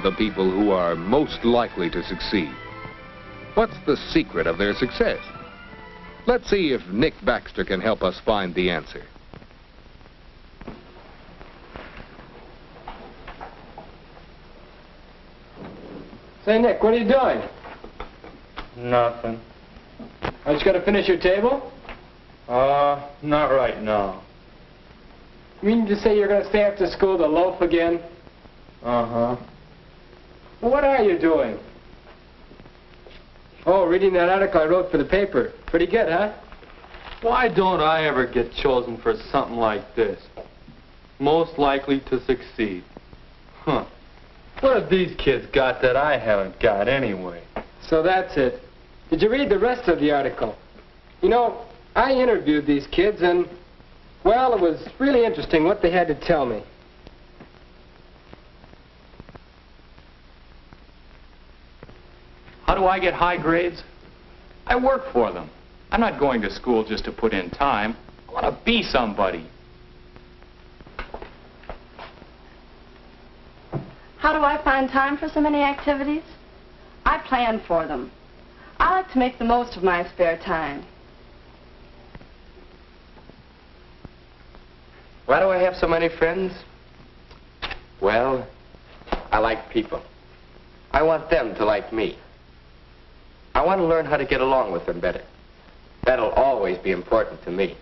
the people who are most likely to succeed. What's the secret of their success? Let's see if Nick Baxter can help us find the answer. Say, Nick, what are you doing? Nothing. I just got to finish your table? Not right now. You mean to say you're going to stay after school to loaf again? Uh-huh. Well, what are you doing? Oh, reading that article I wrote for the paper. Pretty good, huh? Why don't I ever get chosen for something like this? Most likely to succeed. Huh. What have these kids got that I haven't got anyway? So that's it. Did you read the rest of the article? You know, I interviewed these kids and, well, it was really interesting what they had to tell me. How do I get high grades? I work for them. I'm not going to school just to put in time. I want to be somebody. How do I find time for so many activities? I plan for them. I like to make the most of my spare time. Why do I have so many friends? Well, I like people. I want them to like me. I want to learn how to get along with them better. That'll always be important to me.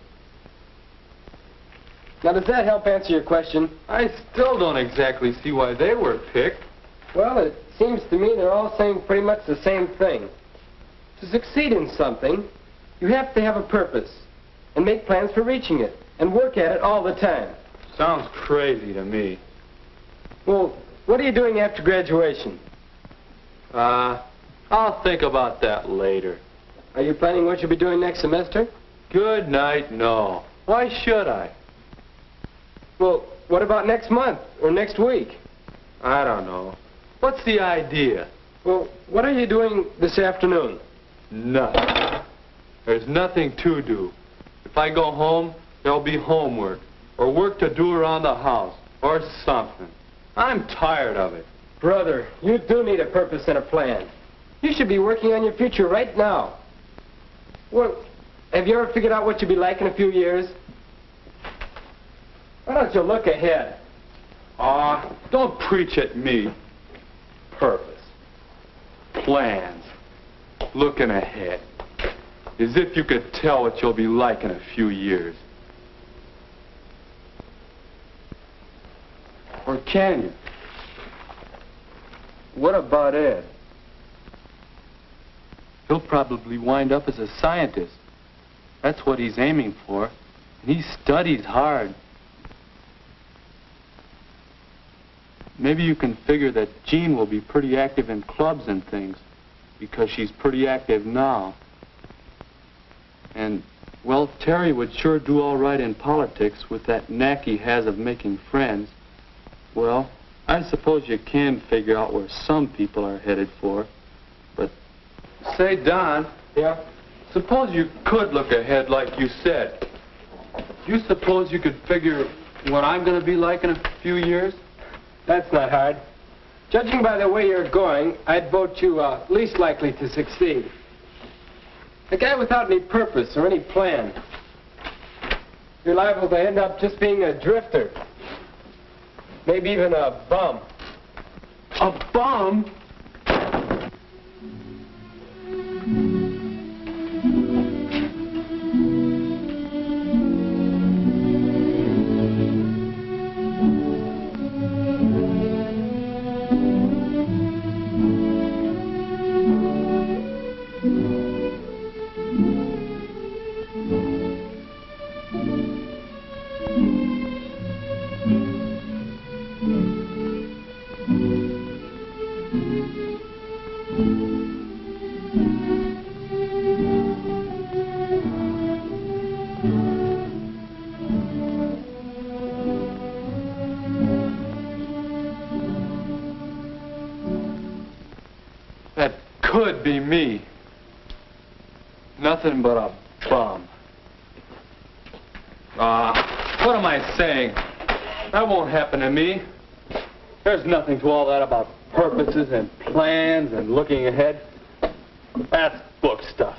Now, does that help answer your question? I still don't exactly see why they were picked. Well, it seems to me they're all saying pretty much the same thing. To succeed in something, you have to have a purpose and make plans for reaching it and work at it all the time. Sounds crazy to me. Well, what are you doing after graduation? I'll think about that later. Are you planning what you'll be doing next semester? Good night, no. Why should I? Well, what about next month or next week? I don't know. What's the idea? Well, what are you doing this afternoon? Nothing. There's nothing to do. If I go home, there'll be homework or work to do around the house or something. I'm tired of it. Brother, you do need a purpose and a plan. You should be working on your future right now. Well, have you ever figured out what you'll be like in a few years? Why don't you look ahead? Don't preach at me. Purpose. Plans. Looking ahead. As if you could tell what you'll be like in a few years. Or can you? What about Ed? He'll probably wind up as a scientist. That's what he's aiming for. And he studies hard. Maybe you can figure that Jean will be pretty active in clubs and things, because she's pretty active now. And, well, Terry would sure do all right in politics with that knack he has of making friends. Well, I suppose you can figure out where some people are headed for, but... Say, Don. Yeah? Suppose you could look ahead like you said. Do you suppose you could figure what I'm going to be like in a few years? That's not hard. Judging by the way you're going, I'd vote you least likely to succeed. A guy without any purpose or any plan. You're liable to end up just being a drifter. Maybe even a bum. A bum? That could be me. Nothing but a bum. What am I saying? That won't happen to me. There's nothing to all that about purposes and plans and looking ahead. That's book stuff.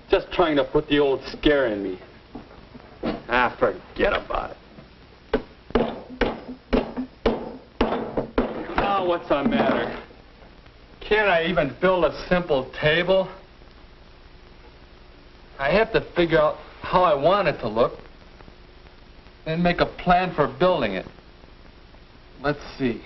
Just trying to put the old scare in me. Ah, forget about it. Oh, what's the matter? Can't I even build a simple table? I have to figure out how I want it to look, and make a plan for building it. Let's see.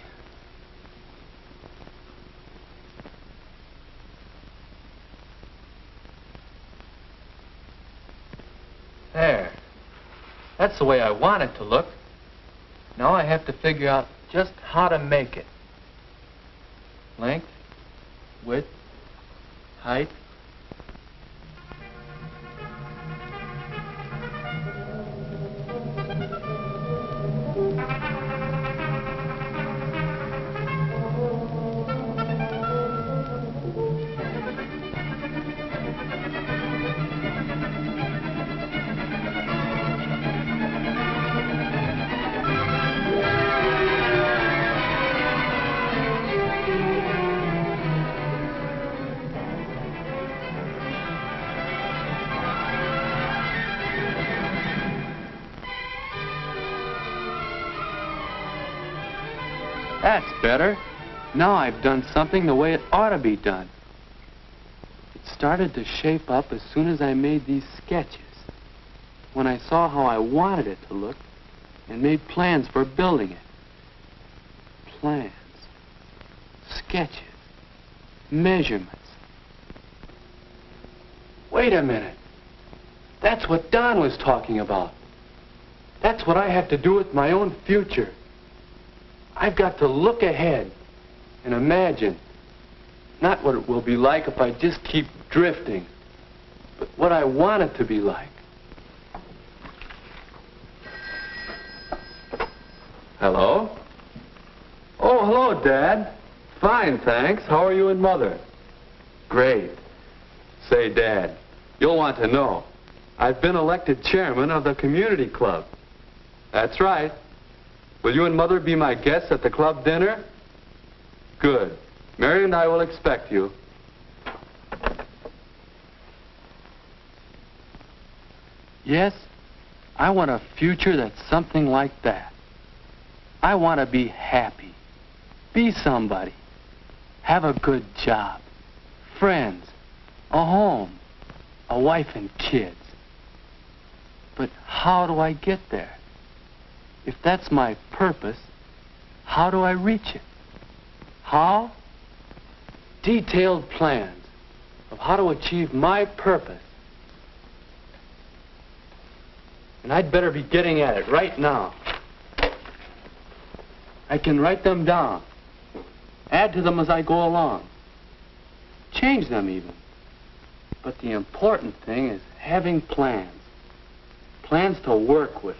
There. That's the way I want it to look. Now I have to figure out just how to make it. Length, width, height. That's better. Now I've done something the way it ought to be done. It started to shape up as soon as I made these sketches. When I saw how I wanted it to look and made plans for building it. Plans, sketches, measurements. Wait a minute. That's what Don was talking about. That's what I have to do with my own future. I've got to look ahead and imagine not what it will be like if I just keep drifting, but what I want it to be like. Hello? Oh, hello, Dad. Fine, thanks. How are you and Mother? Great. Say, Dad, you'll want to know. I've been elected chairman of the community club. That's right. Will you and Mother be my guests at the club dinner? Good. Mary and I will expect you. Yes, I want a future that's something like that. I want to be happy, be somebody, have a good job, friends, a home, a wife and kids. But how do I get there? If that's my purpose, how do I reach it? How? Detailed plans of how to achieve my purpose. And I'd better be getting at it right now. I can write them down, add to them as I go along, change them even. But the important thing is having plans, plans to work with.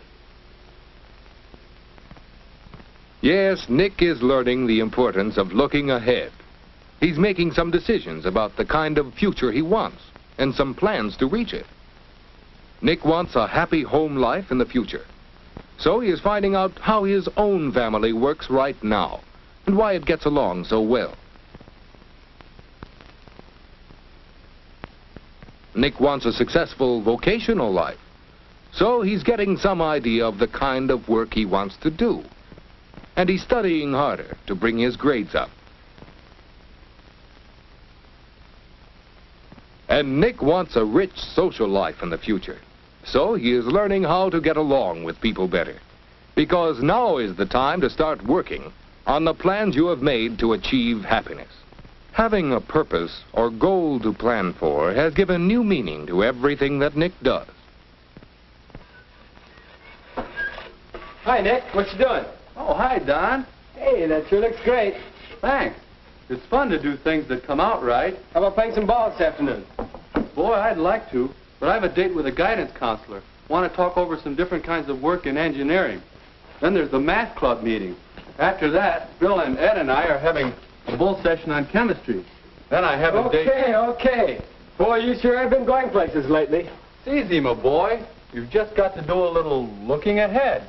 Yes, Nick is learning the importance of looking ahead. He's making some decisions about the kind of future he wants and some plans to reach it. Nick wants a happy home life in the future. So he is finding out how his own family works right now and why it gets along so well. Nick wants a successful vocational life. So he's getting some idea of the kind of work he wants to do. And he's studying harder to bring his grades up. And Nick wants a rich social life in the future. So he is learning how to get along with people better. Because now is the time to start working on the plans you have made to achieve happiness. Having a purpose or goal to plan for has given new meaning to everything that Nick does. Hi, Nick. What you doing? Oh, hi, Don. Hey, that sure looks great. Thanks. It's fun to do things that come out right. How about playing some ball this afternoon? Boy, I'd like to, but I have a date with a guidance counselor. Want to talk over some different kinds of work in engineering. Then there's the math club meeting. After that, Bill and Ed and I are having a bull session on chemistry. Then I have a date... Okay. Boy, you sure have been going places lately. It's easy, my boy. You've just got to do a little looking ahead.